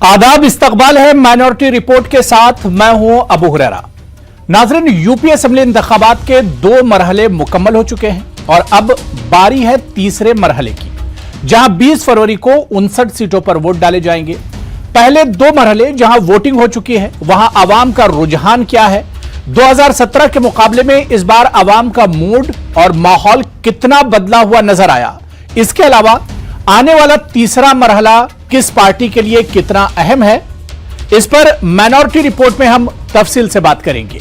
आदाब, इस्तकबाल है माइनॉरिटी रिपोर्ट के साथ। मैं हूं अबू हुरैरा। नाज़रीन, यूपी असेंबली इंतखाबात के 2 मरहले मुकम्मल हो चुके हैं और अब बारी है तीसरे मरहले की, जहां 20 फरवरी को 59 सीटों पर वोट डाले जाएंगे। पहले 2 मरहले जहां वोटिंग हो चुकी है, वहां आवाम का रुझान क्या है, 2017 के मुकाबले में इस बार आवाम का मूड और माहौल कितना बदला हुआ नजर आया, इसके अलावा आने वाला तीसरा मरहला किस पार्टी के लिए कितना अहम है, इस पर माइनॉरिटी रिपोर्ट में हम तफसील से बात करेंगे।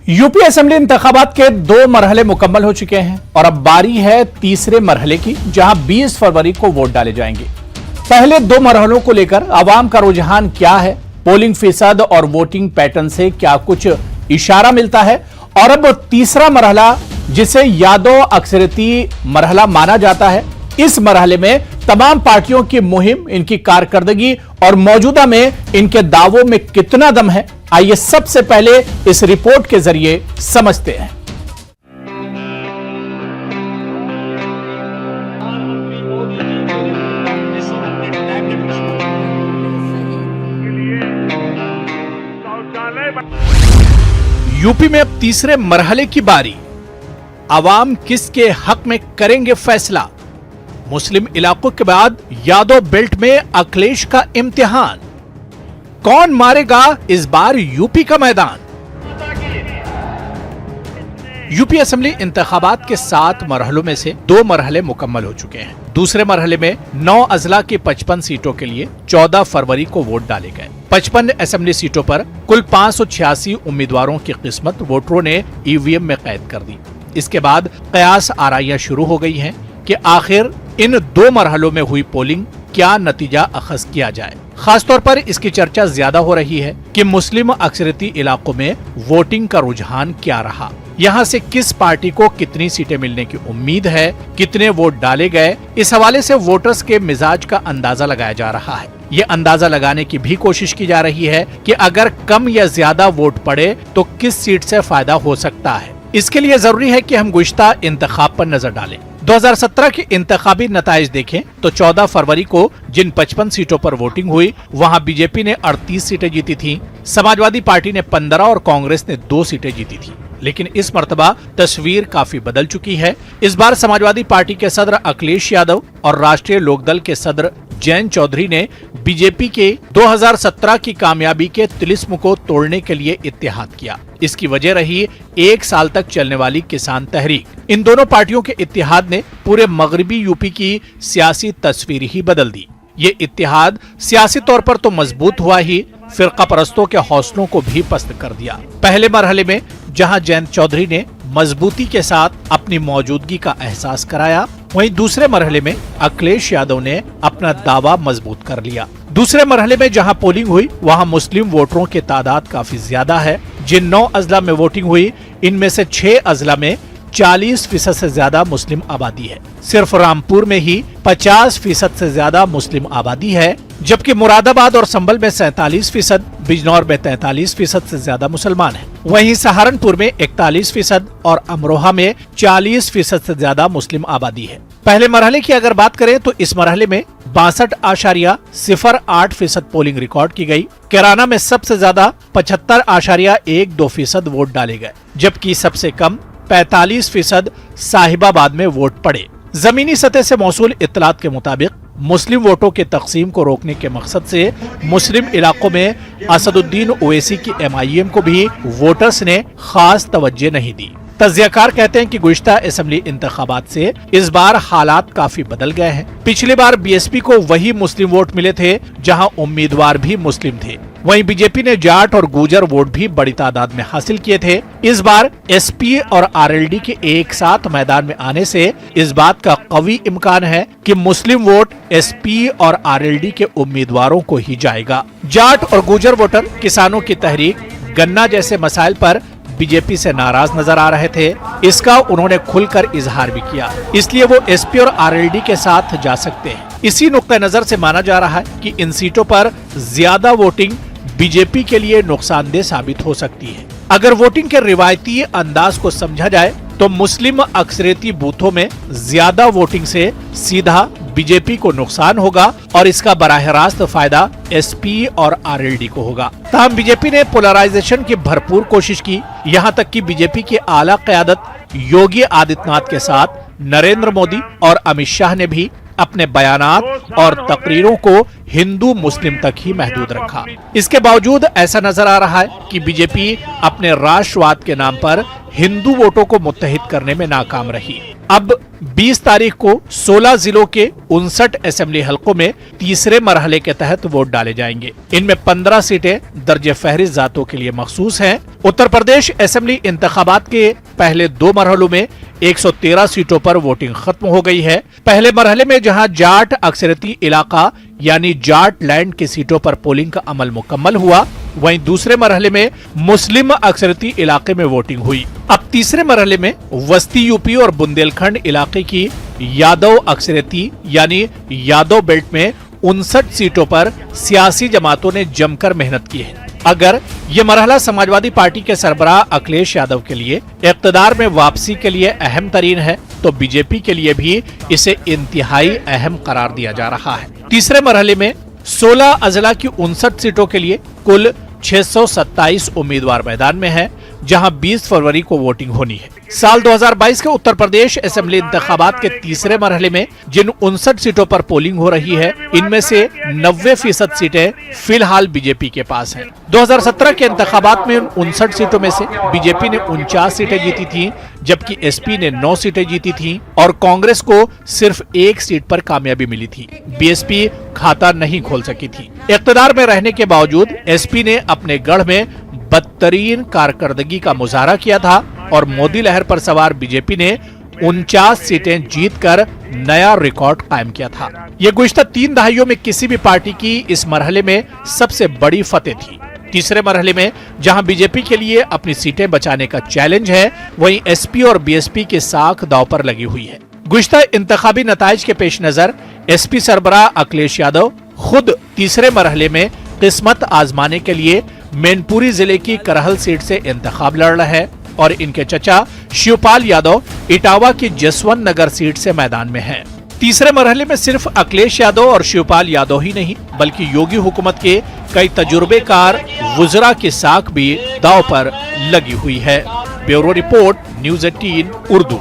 यूपी असेंबली इंतखाबात के 2 मरहले मुकम्मल हो चुके हैं और अब बारी है तीसरे मरहले की, जहां 20 फरवरी को वोट डाले जाएंगे। पहले 2 मरहलों को लेकर आवाम का रुझान क्या है, पोलिंग फीसद और वोटिंग पैटर्न से क्या कुछ इशारा मिलता है, और अब तीसरा मरहला जिसे यादव अक्सरती मरहला माना जाता है, इस मरहले में तमाम पार्टियों की मुहिम, इनकी कारकर्दगी और मौजूदा में इनके दावों में कितना दम है, आइए सबसे पहले इस रिपोर्ट के जरिए समझते हैं। यूपी में अब तीसरे मरहले की बारी। आवाम किसके हक में करेंगे फैसला। मुस्लिम इलाकों के बाद यादव बेल्ट में अखिलेश का इम्तिहान। कौन मारेगा इस बार यूपी का मैदान। यूपी असेंबली इंतखाबात के 7 मरहलों में से 2 मरहले मुकम्मल हो चुके हैं। दूसरे मरहले में 9 अजला की 55 सीटों के लिए 14 फरवरी को वोट डाले गए। 55 असेंबली सीटों पर कुल 586 उम्मीदवारों की किस्मत वोटरों ने ईवीएम में कैद कर दी। इसके बाद कयास आराइयां शुरू हो गई हैं कि आखिर इन 2 मरहलों में हुई पोलिंग क्या नतीजा अखज किया जाए। खासतौर पर इसकी चर्चा ज्यादा हो रही है कि मुस्लिम अक्सरती इलाकों में वोटिंग का रुझान क्या रहा, यहाँ से किस पार्टी को कितनी सीटें मिलने की उम्मीद है, कितने वोट डाले गए। इस हवाले से वोटर्स के मिजाज का अंदाजा लगाया जा रहा है। ये अंदाजा लगाने की भी कोशिश की जा रही है कि अगर कम या ज्यादा वोट पड़े तो किस सीट से फायदा हो सकता है। इसके लिए जरूरी है कि हम गुज़िश्ता इंतखाब पर नजर डालें। 2017 के इंतखाबी नताइज देखें तो 14 फरवरी को जिन 55 सीटों पर वोटिंग हुई, वहां बीजेपी ने 38 सीटें जीती थीं, समाजवादी पार्टी ने 15 और कांग्रेस ने 2 सीटें जीती थी। लेकिन इस मर्तबा तस्वीर काफी बदल चुकी है। इस बार समाजवादी पार्टी के सदर अखिलेश यादव और राष्ट्रीय लोकदल के सदर जयंत चौधरी ने बीजेपी के 2017 की कामयाबी के तिलिस्म को तोड़ने के लिए इत्तेहाद किया। इसकी वजह रही 1 साल तक चलने वाली किसान तहरीक। इन दोनों पार्टियों के इत्तेहाद ने पूरे मगरबी यूपी की सियासी तस्वीर ही बदल दी। ये इत्तेहाद सियासी तौर पर तो मजबूत हुआ ही, फिरका परस्तों के हौसलों को भी पस्त कर दिया। पहले मरहले में जहां जयंत चौधरी ने मजबूती के साथ अपनी मौजूदगी का एहसास कराया, वहीं दूसरे मरहले में अखिलेश यादव ने अपना दावा मजबूत कर लिया। दूसरे मरहले में जहां पोलिंग हुई, वहां मुस्लिम वोटरों की तादाद काफी ज्यादा है। जिन 9 अजला में वोटिंग हुई, इनमें से 6 अजला में 40% से ज्यादा मुस्लिम आबादी है। सिर्फ रामपुर में ही 50% से ज्यादा मुस्लिम आबादी है, जबकि मुरादाबाद और संभल में 47%, बिजनौर में 43% से ज्यादा मुसलमान हैं। वहीं सहारनपुर में 41% और अमरोहा में 40% से ज्यादा मुस्लिम आबादी है। पहले मरहले की अगर बात करें तो इस मरहले में 62.08% पोलिंग रिकॉर्ड की गई। कैराना में सबसे ज्यादा 75.12% वोट डाले गए, जबकि सबसे कम 45% साहिबाबाद में वोट पड़े। जमीनी सतह से मौसूल इत्तलात के मुताबिक मुस्लिम वोटों के तकसीम को रोकने के मकसद से मुस्लिम इलाकों में असदुद्दीन ओवैसी की MIM को भी वोटर्स ने खास तवज्जो नहीं दी। तज्जियाकार कहते हैं कि गुज़िश्ता असेंबली इंतखाबात से इस बार हालात काफी बदल गए हैं। पिछली बार BSP को वही मुस्लिम वोट मिले थे जहां उम्मीदवार भी मुस्लिम थे। वहीं बीजेपी ने जाट और गुर्जर वोट भी बड़ी तादाद में हासिल किए थे। इस बार SP और RLD के एक साथ मैदान में आने से इस बात का कवी इम्कान है कि मुस्लिम वोट SP और RLD के उम्मीदवारों को ही जाएगा। जाट और गुर्जर वोटर किसानों की तहरीक, गन्ना जैसे मसाइल पर बीजेपी से नाराज नजर आ रहे थे। इसका उन्होंने खुलकर इजहार भी किया, इसलिए वो SP और RLD के साथ जा सकते हैं। इसी नुक्ते नजर से माना जा रहा है कि इन सीटों पर ज्यादा वोटिंग बीजेपी के लिए नुकसानदेह साबित हो सकती है। अगर वोटिंग के रिवायती अंदाज को समझा जाए तो मुस्लिम अक्सरियती बूथों में ज्यादा वोटिंग से सीधा बीजेपी को नुकसान होगा और इसका बराह रास्त फायदा एसपी और आरएलडी को होगा। ताहम बीजेपी ने पोलराइजेशन की भरपूर कोशिश की। यहां तक कि बीजेपी की आला क़यादत योगी आदित्यनाथ के साथ नरेंद्र मोदी और अमित शाह ने भी अपने बयानात और तकरीरों को हिंदू मुस्लिम तक ही महदूद रखा। इसके बावजूद ऐसा नजर आ रहा है कि बीजेपी अपने राष्ट्रवाद के नाम पर हिंदू वोटों को मुत्तहिद करने में नाकाम रही। अब 20 तारीख को 16 जिलों के 59 असेंबली हलकों में तीसरे मरहले के तहत वोट डाले जाएंगे। इनमें 15 सीटें दर्जे फहरिस्त जातों के लिए मखसूस हैं। उत्तर प्रदेश असेंबली इंतखाबात के पहले 2 मरहलों में 113 सीटों पर वोटिंग खत्म हो गई है। पहले मरहले में जहां जाट अक्सरियती इलाका यानी जाट लैंड की सीटों पर पोलिंग का अमल मुकम्मल हुआ, वहीं दूसरे मरहले में मुस्लिम अक्सरियती इलाके में वोटिंग हुई। अब तीसरे मरहले में वस्ती यूपी और बुंदेलखंड इलाके की यादव अक्सरियती यानी यादव बेल्ट में 59 सीटों पर सियासी जमातों ने जमकर मेहनत की है। अगर ये मरहला समाजवादी पार्टी के सरबराह अखिलेश यादव के लिए इक़्तिदार में वापसी के लिए अहम तरीन है, तो बीजेपी के लिए भी इसे इंतहाई अहम करार दिया जा रहा है। तीसरे मरहले में 16 अजला की 59 सीटों के लिए कुल 627 उम्मीदवार मैदान में हैं, जहां 20 फरवरी को वोटिंग होनी है। साल 2022 के उत्तर प्रदेश असेंबली इंतखाबात के तीसरे मरहले में जिन 59 सीटों पर पोलिंग हो रही है, इनमें से 90% सीटें फिलहाल बीजेपी के पास हैं। 2017 के इंतखाबात में 59 सीटों में से बीजेपी ने 49 सीटें जीती थीं, जबकि एसपी ने 9 सीटें जीती थीं और कांग्रेस को सिर्फ 1 सीट पर कामयाबी मिली थी। बीएसपी खाता नहीं खोल सकी थी। इक़्तिदार में रहने के बावजूद एसपी ने अपने गढ़ में बदतरीन कारकर्दगी का मुजाहरा किया था और मोदी लहर पर सवार बीजेपी ने 49 सीटें जीतकर नया रिकॉर्ड कायम किया था। यह गुज़िश्ता 3 दहाइयों में किसी भी पार्टी की इस मरहले में सबसे बड़ी फतेह थी। तीसरे मरहले में जहां बीजेपी के लिए अपनी सीटें बचाने का चैलेंज है, वहीं एसपी और बीएसपी की साख दांव पर लगी हुई है। गुज़िश्ता इंतखाबी नताइज के पेश नजर एसपी सरबराह अखिलेश यादव खुद तीसरे मरहले में किस्मत आजमाने के लिए मैनपुरी जिले की करहल सीट से इंतखाब लड़ रहे हैं और इनके चचा शिवपाल यादव इटावा की जसवंत नगर सीट से मैदान में हैं। तीसरे मरहले में सिर्फ अखिलेश यादव और शिवपाल यादव ही नहीं, बल्कि योगी हुकूमत के कई तजुर्बेकार वुज़रा की साख भी दांव पर लगी हुई है। Bureau report, news 18 Urdu.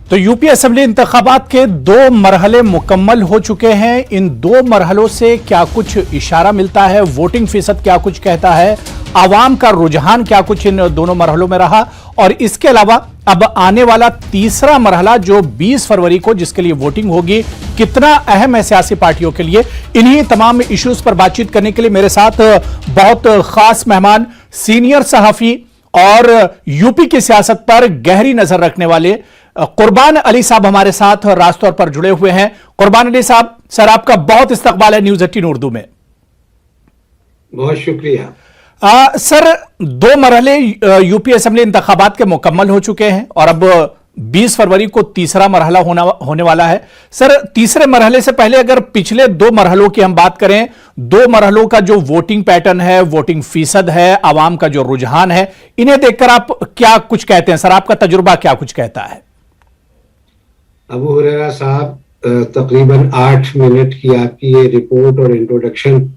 तो यूपी असेंबली इंतखाबात के 2 मरहले मुकम्मल हो चुके हैं। इन 2 मरहलों से क्या कुछ इशारा मिलता है, वोटिंग फीसद क्या कुछ कहता है, आवाम का रुझान क्या कुछ इन दोनों मरहलों में रहा, और इसके अलावा अब आने वाला तीसरा मरहला जो 20 फरवरी को जिसके लिए वोटिंग होगी, कितना अहम है सियासी पार्टियों के लिए। इन्हीं तमाम इश्यूज पर बातचीत करने के लिए मेरे साथ बहुत खास मेहमान, सीनियर सहाफी और यूपी की सियासत पर गहरी नजर रखने वाले कुर्बान अली साहब हमारे साथ राज तौर पर जुड़े हुए हैं। कुर्बान अली साहब, सर आपका बहुत इस्तकबाल है न्यूज़ 18 उर्दू में। बहुत शुक्रिया। सर, 2 मरहले यूपी असेंबली इंतखाबात के मुकम्मल हो चुके हैं और अब 20 फरवरी को तीसरा मरहला होने वाला है। सर, तीसरे मरहले से पहले अगर पिछले 2 मरहलों की हम बात करें, 2 मरहलों का जो वोटिंग पैटर्न है, वोटिंग फीसद है, आवाम का जो रुझान है, इन्हें देखकर आप क्या कुछ कहते हैं? सर, आपका तजुर्बा क्या कुछ कहता है? अबू हुरैरा साहब, तकरीबन 8 मिनट की आपकी ये रिपोर्ट और इंट्रोडक्शन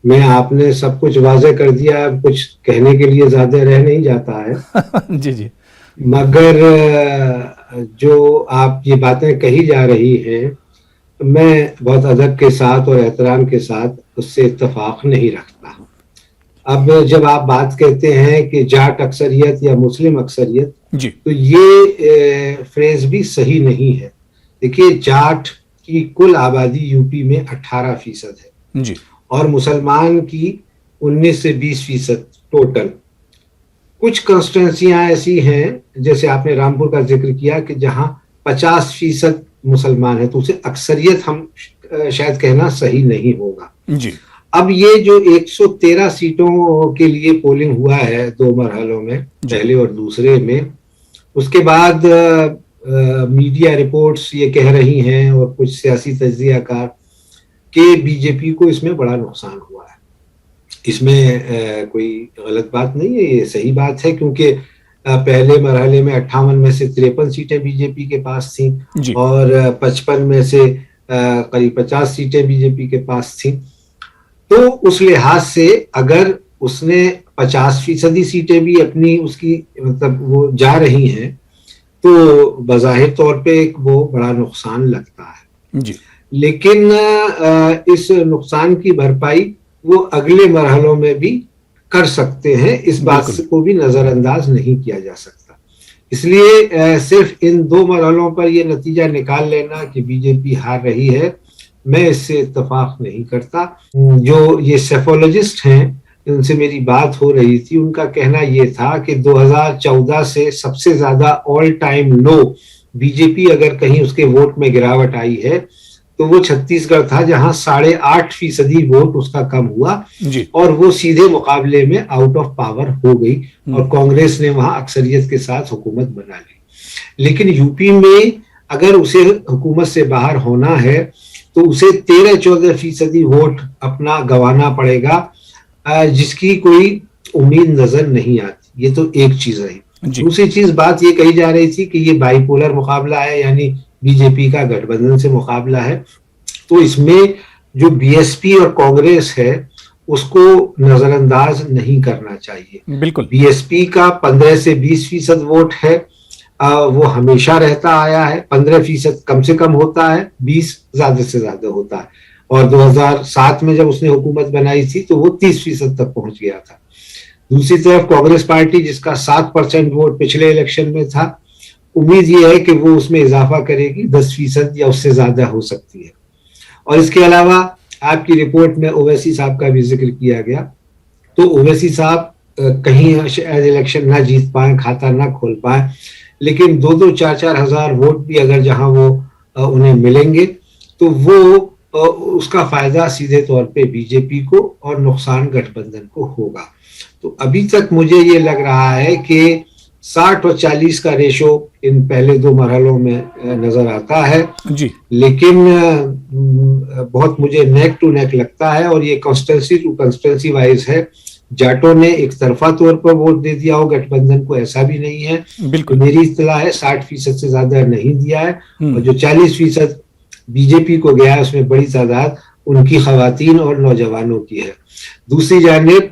में आपने सब कुछ वाज़ेह कर दिया। अब कुछ कहने के लिए ज्यादा रह नहीं जाता है। जी जी। मगर जो आप ये बातें कही जा रही हैं, मैं बहुत अदब के साथ और एहतराम के साथ उससे इत्तफाक नहीं रखता। अब जब आप बात कहते हैं कि जाट अक्सरियत या मुस्लिम अक्सरियत, तो ये फ्रेज भी सही नहीं है। देखिए, जाट की कुल आबादी यूपी में 18% है जी, और मुसलमान की 19 से 20% टोटल। कुछ कंस्टिट्यूंसियां ऐसी हैं, जैसे आपने रामपुर का जिक्र किया, कि जहां 50% मुसलमान है, तो उसे अक्सरियत हम शायद कहना सही नहीं होगा जी। अब ये जो 113 सीटों के लिए पोलिंग हुआ है 2 मरहलों में, पहले और दूसरे में, उसके बाद मीडिया रिपोर्ट्स ये कह रही हैं और कुछ सियासी तज्जियाकार कि बीजेपी को इसमें बड़ा नुकसान हुआ है। इसमें कोई गलत बात नहीं है, ये सही बात है, क्योंकि पहले मरहले में 58 में से 53 सीटें बीजेपी के पास थी और 55 में से करीब 50 सीटें बीजेपी के पास थी। तो उस लिहाज से अगर उसने 50% सीटें भी अपनी उसकी मतलब वो जा रही हैं तो बज़ाहिर तौर पे एक वो बड़ा नुकसान लगता है जी। लेकिन इस नुकसान की भरपाई वो अगले मरहलों में भी कर सकते हैं, इस बात को भी नजरअंदाज नहीं किया जा सकता। इसलिए सिर्फ इन 2 मरहलों पर यह नतीजा निकाल लेना कि बीजेपी हार रही है, मैं इससे इत्तेफाक नहीं करता। जो ये सेफोलॉजिस्ट हैं उनसे मेरी बात हो रही थी, उनका कहना यह था कि 2014 से सबसे ज्यादा ऑल टाइम लो बीजेपी अगर कहीं उसके वोट में गिरावट आई है तो वो छत्तीसगढ़ था, जहां 8.5% वोट उसका कम हुआ और वो सीधे मुकाबले में आउट ऑफ पावर हो गई और कांग्रेस ने वहां अक्सरियत के साथ हुकूमत बना ली। लेकिन यूपी में अगर उसे हुकूमत से बाहर होना है तो उसे 13-14% वोट अपना गंवाना पड़ेगा, जिसकी कोई उम्मीद नजर नहीं आती। ये तो एक चीज रही। दूसरी चीज बात ये कही जा रही थी कि ये बाइपोलर मुकाबला है, यानी बीजेपी का गठबंधन से मुकाबला है, तो इसमें जो बीएसपी और कांग्रेस है उसको नजरअंदाज नहीं करना चाहिए। बिल्कुल, बीएसपी का 15 से 20% वोट है, वो हमेशा रहता आया है। 15% कम से कम होता है, 20 ज्यादा से ज्यादा होता है, और 2007 में जब उसने हुकूमत बनाई थी तो वो 30% तक पहुंच गया था। दूसरी तरफ कांग्रेस पार्टी जिसका 7% वोट पिछले इलेक्शन में था, उम्मीद ये है कि वो उसमें इजाफा करेगी, 10% या उससे ज्यादा हो सकती है। और इसके अलावा आपकी रिपोर्ट में ओवैसी साहब का भी जिक्र किया गया, तो ओवैसी साहब कहीं शायद इलेक्शन ना जीत पाए, खाता ना खोल पाए, लेकिन 2-2, 4-4 हजार वोट भी अगर जहां वो उन्हें मिलेंगे तो वो उसका फायदा सीधे तौर पे बीजेपी को और नुकसान गठबंधन को होगा। तो अभी तक मुझे ये लग रहा है कि 60 और 40 का रेशो इन पहले 2 मरहलों में नजर आता है जी। लेकिन बहुत मुझे नेक टू नेक लगता है, और ये कॉन्स्टिट्यूंसी टू कॉन्स्टिट्यूंसी वाइज है। जाटों ने एक तरफा तौर पर वोट दे दिया हो गठबंधन को, ऐसा भी नहीं है। बिल्कुल, मेरी इत्तला है 60% से ज्यादा नहीं दिया है, और जो 40% बीजेपी को गया है उसमें बड़ी तादाद उनकी खवातीन और नौजवानों की है। दूसरी जानिब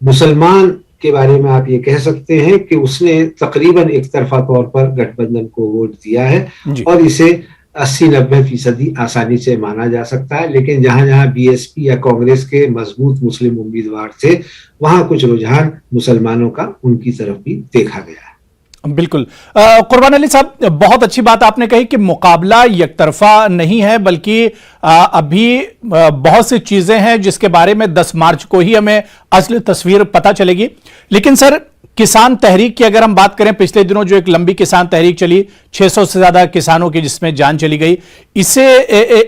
मुसलमान के बारे में आप ये कह सकते हैं कि उसने तकरीबन एक तरफा तौर पर गठबंधन को वोट दिया है और इसे 80-90% आसानी से माना जा सकता है। लेकिन जहां जहां बीएसपी या कांग्रेस के मजबूत मुस्लिम उम्मीदवार थे, वहां कुछ रुझान मुसलमानों का उनकी तरफ भी देखा गया है। बिल्कुल, कुर्बान अली साहब, बहुत अच्छी बात आपने कही कि मुकाबला एकतरफा नहीं है, बल्कि अभी बहुत सी चीजें हैं जिसके बारे में 10 मार्च को ही हमें असली तस्वीर पता चलेगी। लेकिन सर, किसान तहरीक की अगर हम बात करें, पिछले दिनों जो एक लंबी किसान तहरीक चली, 600 से ज्यादा किसानों की जिसमें जान चली गई, इसे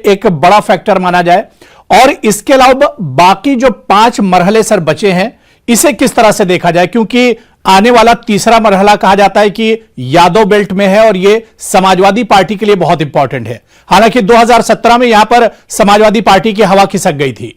एक बड़ा फैक्टर माना जाए। और इसके अलावा बाकी जो 5 मरहले सर बचे हैं, इसे किस तरह से देखा जाए? क्योंकि आने वाला तीसरा मरहला कहा जाता है कि यादव बेल्ट में है और ये समाजवादी पार्टी के लिए बहुत इंपॉर्टेंट है। हालांकि 2017 में यहां पर समाजवादी पार्टी की हवा खिसक गई थी।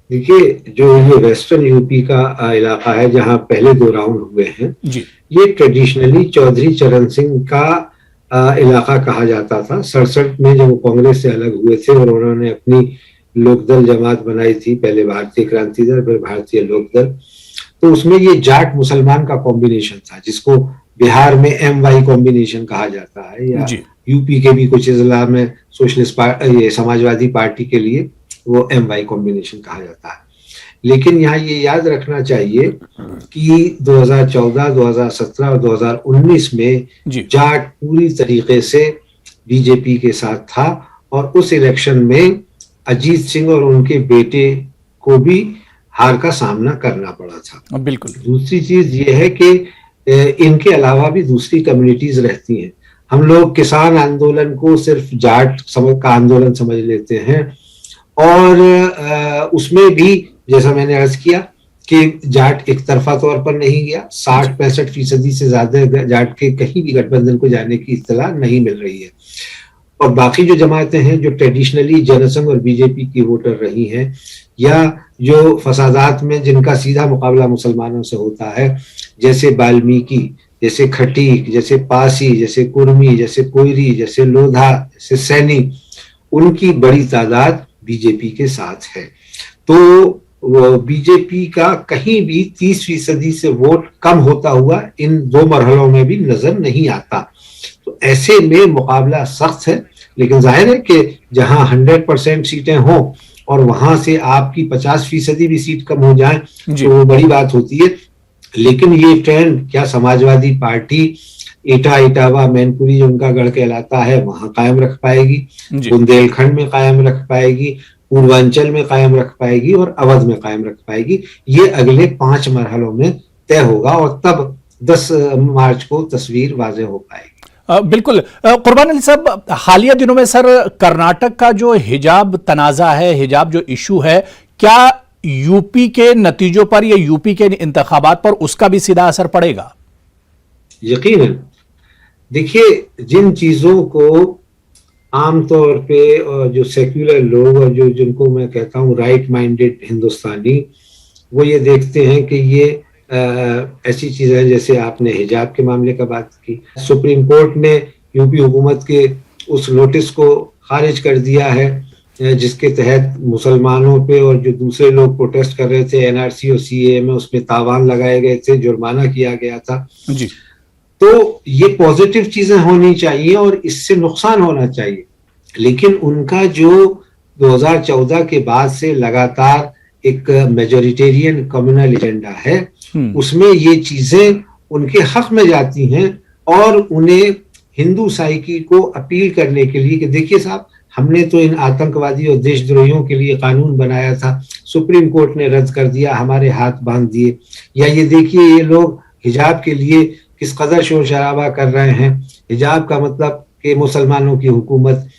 देखिए, जो ये वेस्टर्न यूपी का इलाका है जहां पहले 2 राउंड हुए हैं जी, ये ट्रेडिशनली चौधरी चरण सिंह का इलाका कहा जाता था। 67 में जब वो कांग्रेस से अलग हुए थे और उन्होंने अपनी लोकदल जमात बनाई थी, पहले भारतीय क्रांति दल फिर भारतीय लोकदल, तो उसमें ये जाट मुसलमान का कॉम्बिनेशन था, जिसको बिहार में MY कॉम्बिनेशन कहा जाता है, या यूपी के भी कुछ जिला में सोशलिस्ट ये समाजवादी पार्टी के लिए वो MY कॉम्बिनेशन कहा जाता है। लेकिन यहाँ ये याद रखना चाहिए कि 2014, 2017 और 2019 में जाट पूरी तरीके से बीजेपी के साथ था, और उस इलेक्शन में अजीत सिंह और उनके बेटे को भी हार का सामना करना पड़ा था। बिल्कुल। दूसरी चीज ये है कि इनके अलावा भी दूसरी कम्युनिटीज रहती हैं। हम लोग किसान आंदोलन को सिर्फ जाट का आंदोलन समझ लेते हैं, और उसमें भी जैसा मैंने अर्ज किया कि जाट एक तरफा तौर पर नहीं गया। 60-65% से ज्यादा जाट के कहीं भी गठबंधन को जाने की इत्तला नहीं मिल रही है। और बाकी जो जमातें हैं जो ट्रेडिशनली जनसंघ और बीजेपी की वोटर रही हैं, या जो फसादात में जिनका सीधा मुकाबला मुसलमानों से होता है, जैसे वाल्मीकि, जैसे खटीक, जैसे पासी, जैसे कुर्मी, जैसे कोयरी, जैसे लोधा, जैसे सैनी, उनकी बड़ी तादाद बीजेपी के साथ है। तो बीजेपी का कहीं भी 30% से वोट कम होता हुआ इन 2 मरहलों में भी नजर नहीं आता। तो ऐसे में मुकाबला सख्त है, लेकिन जाहिर है कि जहां 100% सीटें हों और वहां से आपकी 50% भी सीट कम हो जाए तो वो बड़ी बात होती है। लेकिन ये ट्रेंड क्या समाजवादी पार्टी इटावा मैनपुरी जो उनका गढ़ कहलाता है वहां कायम रख पाएगी, बुंदेलखंड में कायम रख पाएगी, पूर्वांचल में कायम रख पाएगी और अवध में कायम रख पाएगी? ये अगले 5 मरहलों में तय होगा और तब 10 मार्च को तस्वीर वाज़ेह हो पाएगी। बिल्कुल। कुर्बान अली साहब, हालिया दिनों में सर कर्नाटक का जो हिजाब तनाजा है, हिजाब जो इशू है, क्या यूपी के नतीजों पर या यूपी के इंतखाबात पर उसका भी सीधा असर पड़ेगा? यकीनन। देखिए, जिन चीजों को आमतौर पे जो सेक्युलर लोग और जो जिनको मैं कहता हूँ राइट माइंडेड हिंदुस्तानी, वो ये देखते हैं कि ये ऐसी चीजें, जैसे आपने हिजाब के मामले का बात की, सुप्रीम कोर्ट ने यूपी हुकूमत के उस नोटिस को खारिज कर दिया है जिसके तहत मुसलमानों पे और जो दूसरे लोग प्रोटेस्ट कर रहे थे एनआरसी और सीएए में, उसमें तावान लगाए गए थे, जुर्माना किया गया था जी। तो ये पॉजिटिव चीजें होनी चाहिए और इससे नुकसान होना चाहिए, लेकिन उनका जो 2014 के बाद से लगातार एक मेजोरिटेरियन कम्युनल एजेंडा है, उसमें ये चीजें उनके हक में जाती हैं और उन्हें हिंदू साइकी को अपील करने के लिए कि देखिए साहब, हमने तो इन आतंकवादी और देशद्रोहियों के लिए कानून बनाया था, सुप्रीम कोर्ट ने रद्द कर दिया, हमारे हाथ बांध दिए, या ये देखिए ये लोग हिजाब के लिए किस कदर शोर शराबा कर रहे हैं, हिजाब का मतलब कि मुसलमानों की हुकूमत।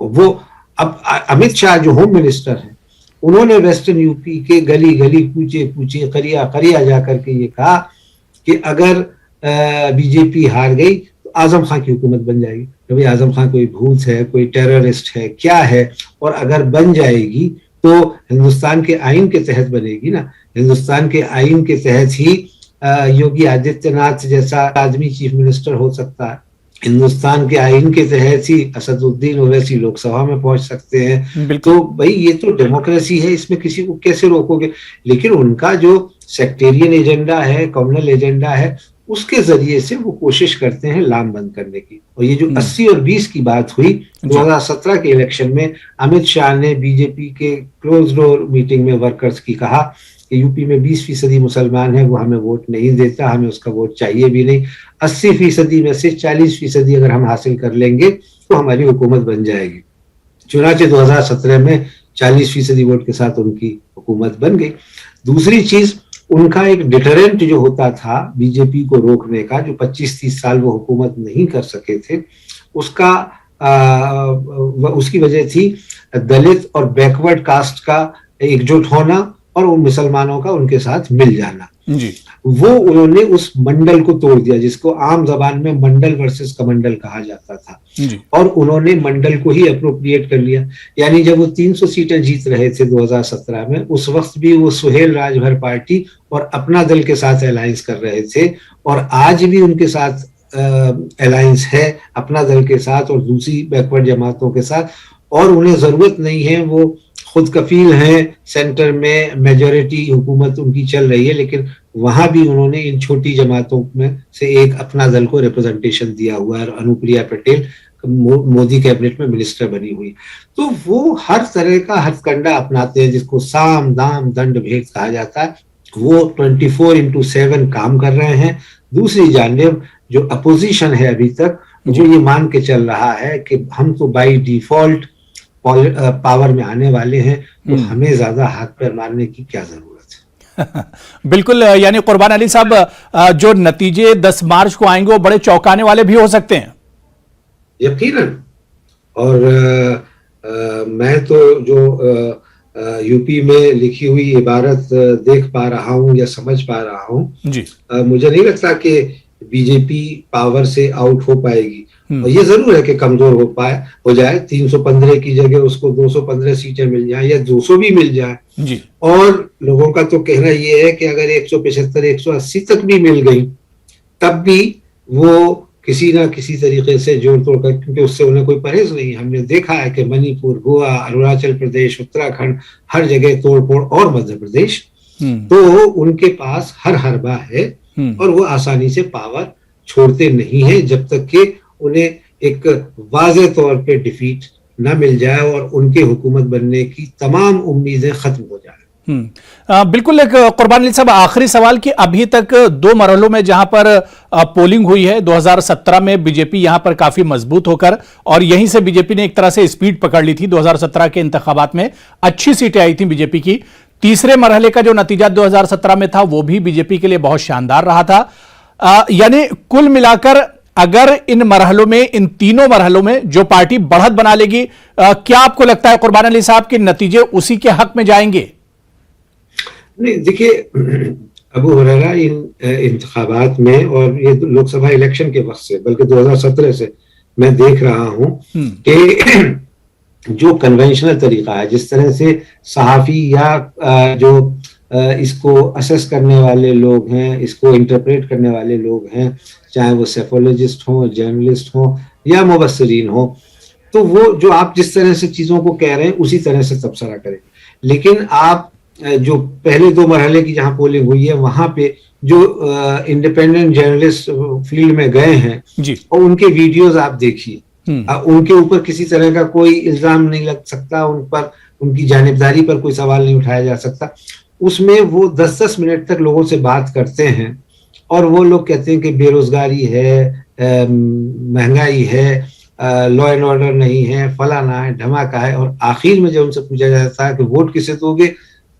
वो अब अमित शाह जो होम मिनिस्टर हैं, उन्होंने वेस्टर्न यूपी के गली गली कूचे कूचे करिया करिया जाकर के ये कहा कि अगर बीजेपी हार गई तो आजम खान की हुकूमत बन जाएगी। कभी आजम खान कोई भूत है, कोई टेररिस्ट है, क्या है? और अगर बन जाएगी तो हिंदुस्तान के आइन के तहत बनेगी ना, हिंदुस्तान के आइन के तहत ही योगी आदित्यनाथ जैसा आदमी चीफ मिनिस्टर हो सकता है, हिंदुस्तान के आइन के तहत ही असदुद्दीन ओवैसी लोकसभा में पहुंच सकते हैं। तो भाई ये तो डेमोक्रेसी है, इसमें किसी को कैसे रोकोगे? लेकिन उनका जो सेक्टेरियन एजेंडा है, कम्युनल एजेंडा है, उसके जरिए से वो कोशिश करते हैं लाम बंद करने की। और ये जो 80 और 20 की बात हुई 2017 के इलेक्शन में, अमित शाह ने बीजेपी के क्लोज डोर मीटिंग में वर्कर्स की कहा कि यूपी में 20% मुसलमान है, वो हमें वोट नहीं देता, हमें उसका वोट चाहिए भी नहीं, 80% में से 40% अगर हम हासिल कर लेंगे तो हमारी हुकूमत बन जाएगी। चुनाचे 2017 में 40% वोट के साथ उनकी हुकूमत बन गई। दूसरी चीज, उनका एक डिटरेंट जो होता था बीजेपी को रोकने का, जो 25-30 साल वो हुकूमत नहीं कर सके थे, उसका उसकी वजह थी दलित और बैकवर्ड कास्ट का एकजुट होना और उन मुसलमानों का उनके साथ मिल जाना जी। वो उन्होंने उस मंडल को तोड़ दिया, जिसको आम जबान में मंडल वर्सेस कमंडल कहा जाता था जी। और उन्होंने मंडल को ही अप्रोप्रिएट कर लिया। यानी जब वो 300 सीटें जीत रहे थे 2017 में, उस वक्त भी वो सुहेल राजभर पार्टी और अपना दल के साथ अलायंस कर रहे थे, और आज भी उनके साथ अलायंस है, अपना दल के साथ और दूसरी बैकवर्ड जमातों के साथ। और उन्हें जरूरत नहीं है, वो खुद कफील हैं, सेंटर में मेजॉरिटी हुकूमत उनकी चल रही है, लेकिन वहां भी उन्होंने इन छोटी जमातों में से एक अपना दल को रिप्रेजेंटेशन दिया हुआ है। और अनुप्रिया पटेल मोदी कैबिनेट में मिनिस्टर बनी हुई। तो वो हर तरह का हथकंडा अपनाते हैं, जिसको साम दाम दंड भेद कहा जाता है। वो 24/7 काम कर रहे हैं। दूसरी जानिब जो अपोजिशन है अभी तक, जो ये मान के चल रहा है कि हम तो बाई डिफॉल्ट पावर में आने वाले हैं, तो हमें ज्यादा हाथ पैर मारने की क्या जरूरत है। बिल्कुल, यानी कुर्बान अली साहब, जो नतीजे 10 मार्च को आएंगे वो बड़े चौंकाने वाले भी हो सकते हैं। यकीनन। और मैं तो जो यूपी में लिखी हुई इबारत देख पा रहा हूँ या समझ पा रहा हूँ जी। मुझे नहीं लगता कि बीजेपी पावर से आउट हो पाएगी। और ये जरूर है कि कमजोर हो जाए, 315 की जगह उसको 215 सीटें मिल जाए या 200 भी मिल जाए जी। और लोगों का तो कहना ये है कि अगर 175 180 तक भी मिल गई तब भी वो किसी ना किसी तरीके से जोड़ तोड़ कर, क्योंकि उससे उन्हें कोई परहेज नहीं। हमने देखा है कि मणिपुर, गोवा, अरुणाचल प्रदेश, उत्तराखंड, हर जगह तोड़फोड़, और मध्य प्रदेश, तो उनके पास हर हरबा है और वो आसानी से पावर छोड़ते नहीं है जब तक कि उन्हें एक वाज़े तौर पे डिफीट न मिल जाए और उनके हुकूमत बनने की तमाम उम्मीदें खत्म हो जाए। बिल्कुल। एक कुर्बान अली साहब, आखिरी सवाल कि अभी तक 2 मरहलों में जहां पर पोलिंग हुई है, 2017 में बीजेपी यहां पर काफी मजबूत होकर, और यहीं से बीजेपी ने एक तरह से स्पीड पकड़ ली थी। 2017 के इंतखाबात में अच्छी सीटें आई थी बीजेपी की। तीसरे मरहले का जो नतीजा 2017 में था वो भी बीजेपी के लिए बहुत शानदार रहा था। यानी कुल मिलाकर अगर इन मरहलों में, इन तीनों मरहलों में जो पार्टी बढ़त बना लेगी, क्या आपको लगता है कुर्बान अली साहब के नतीजे उसी के हक में जाएंगे? नहीं, देखिए, अबू हुरैरा इन इंतखाबात में, और ये लोकसभा इलेक्शन के वक्त से, बल्कि 2017 से मैं देख रहा हूं कि जो कन्वेंशनल तरीका है, जिस तरह से सहाफी या जो इसको असेस करने वाले लोग हैं, इसको इंटरप्रेट करने वाले लोग हैं, चाहे वो सेफोलॉजिस्ट हो, जर्नलिस्ट हो या मुबस्सिरीन हो, तो वो जो आप जिस तरह से चीजों को कह रहे हैं उसी तरह से तबसरा करें। लेकिन आप जो पहले 2 मरहले की जहां पोलिंग हुई है वहां पे जो इंडिपेंडेंट जर्नलिस्ट फील्ड में गए हैं जी, और उनके वीडियोस आप देखिए, उनके ऊपर किसी तरह का कोई इल्जाम नहीं लग सकता, उन पर, उनकी जानिबदारी पर कोई सवाल नहीं उठाया जा सकता। उसमें वो 10-10 मिनट तक लोगों से बात करते हैं और वो लोग कहते हैं कि बेरोजगारी है, महंगाई है, लॉ एंड ऑर्डर नहीं है, फलाना है, धमाका है, और आखिर में जब उनसे पूछा जाता है कि वोट किसे दोगे,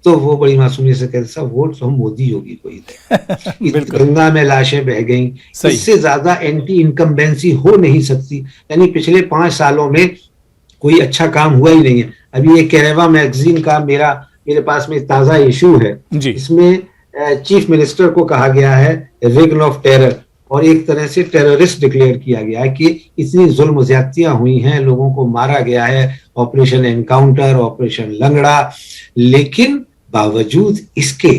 तो वो बड़ी मासूमियत से कहते हैं वोट तो हम मोदी योगी को ही थे। गंगा में लाशें बह गई, इससे ज्यादा एंटी इनकम्बेंसी हो नहीं सकती। यानी पिछले 5 सालों में कोई अच्छा काम हुआ ही नहीं है। अभी ये कैरेवा मैगजीन का मेरे पास में ताजा इशू है, इसमें चीफ मिनिस्टर को कहा गया है रिग्न ऑफ टेरर, और एक तरह से टेररिस्ट डिक्लेयर किया गया है कि इतनी जुल्म ज्यादतियां हुई हैं, लोगों को मारा गया है, ऑपरेशन एनकाउंटर, ऑपरेशन लंगड़ा, लेकिन बावजूद इसके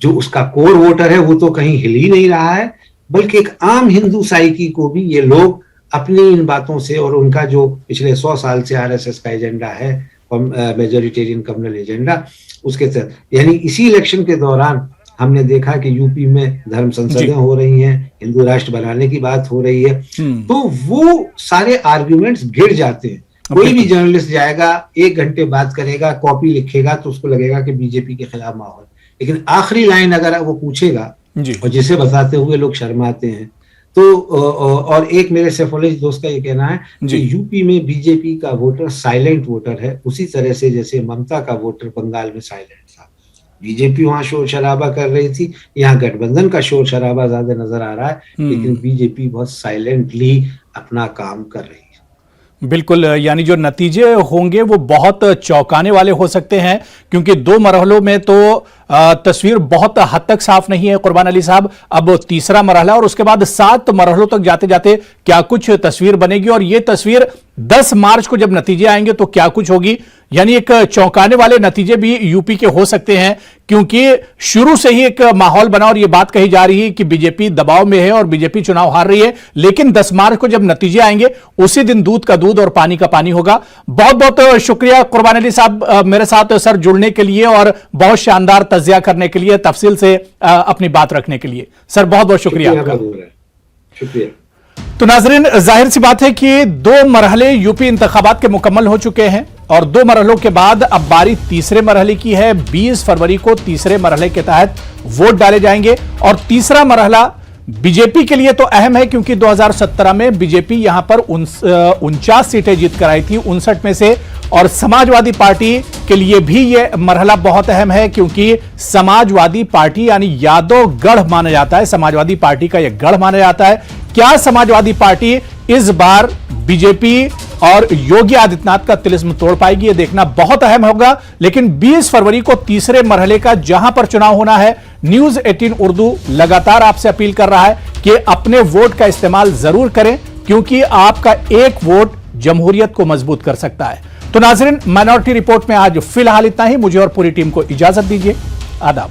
जो उसका कोर वोटर है वो तो कहीं हिल ही नहीं रहा है, बल्कि एक आम हिंदू साइकी को भी ये लोग अपनी इन बातों से, और उनका जो पिछले 100 साल से आरएसएस का एजेंडा है, मेजोरिटेरियन कम्युनल एजेंडा, उसके तहत, यानी इसी इलेक्शन के दौरान हमने देखा कि यूपी में धर्म संसदें हो रही हैं, हिंदू राष्ट्र बनाने की बात हो रही है, तो वो सारे आर्ग्यूमेंट्स गिर जाते हैं। कोई भी जर्नलिस्ट जाएगा, 1 घंटे बात करेगा, कॉपी लिखेगा, तो उसको लगेगा कि बीजेपी के खिलाफ माहौल, लेकिन आखिरी लाइन अगर वो पूछेगा और जिसे बताते हुए लोग शर्माते हैं, तो और एक मेरे सेफोलॉजी दोस्त का ये कहना है कि यूपी में बीजेपी का वोटर साइलेंट वोटर है, उसी तरह से जैसे ममता का वोटर बंगाल में साइलेंट था। बीजेपी वहां शोर शराबा कर रही थी, यहाँ गठबंधन का शोर शराबा ज्यादा नजर आ रहा है, लेकिन बीजेपी बहुत साइलेंटली अपना काम कर रही है। बिल्कुल, यानी जो नतीजे होंगे वो बहुत चौंकाने वाले हो सकते हैं, क्योंकि 2 मरहलों में तो तस्वीर बहुत हद तक साफ नहीं है कुर्बान अली साहब। अब तीसरा मरहला और उसके बाद 7 मरहलों तक जाते जाते क्या कुछ तस्वीर बनेगी, और ये तस्वीर 10 मार्च को जब नतीजे आएंगे तो क्या कुछ होगी। यानी एक चौंकाने वाले नतीजे भी यूपी के हो सकते हैं, क्योंकि शुरू से ही एक माहौल बना और ये बात कही जा रही है कि बीजेपी दबाव में है और बीजेपी चुनाव हार रही है, लेकिन 10 मार्च को जब नतीजे आएंगे उसी दिन दूध का दूध और पानी का पानी होगा। बहुत बहुत शुक्रिया कुर्बान अली साहब मेरे साथ सर जुड़ने के लिए और बहुत शानदार तज्जिया करने के लिए, तफसील से अपनी बात रखने के लिए। सर बहुत बहुत शुक्रिया आपका। शुक्रिया। तो नाजरीन, जाहिर सी बात है कि 2 मरहले यूपी इंतखाबात के मुकम्मल हो चुके हैं और 2 मरहलों के बाद अब बारी तीसरे मरहले की है। 20 फरवरी को तीसरे मरहले के तहत वोट डाले जाएंगे और तीसरा मरहला बीजेपी के लिए तो अहम है, क्योंकि 2017 में बीजेपी यहां पर 49 सीटें जीत कर आई थी 59 में से, और समाजवादी पार्टी के लिए भी यह मरहला बहुत अहम है, क्योंकि समाजवादी पार्टी यानी यादव गढ़ माना जाता है, समाजवादी पार्टी का यह गढ़ माना जाता है। क्या समाजवादी पार्टी इस बार बीजेपी और योगी आदित्यनाथ का तिलिस्म तोड़ पाएगी, यह देखना बहुत अहम होगा। लेकिन 20 फरवरी को तीसरे मरहले का जहां पर चुनाव होना है, न्यूज़ 18 उर्दू लगातार आपसे अपील कर रहा है कि अपने वोट का इस्तेमाल जरूर करें, क्योंकि आपका एक वोट जमहूरियत को मजबूत कर सकता है। तो नाज़रीन, माइनॉरिटी रिपोर्ट में आज फिलहाल इतना ही। मुझे और पूरी टीम को इजाजत दीजिए। आदाब।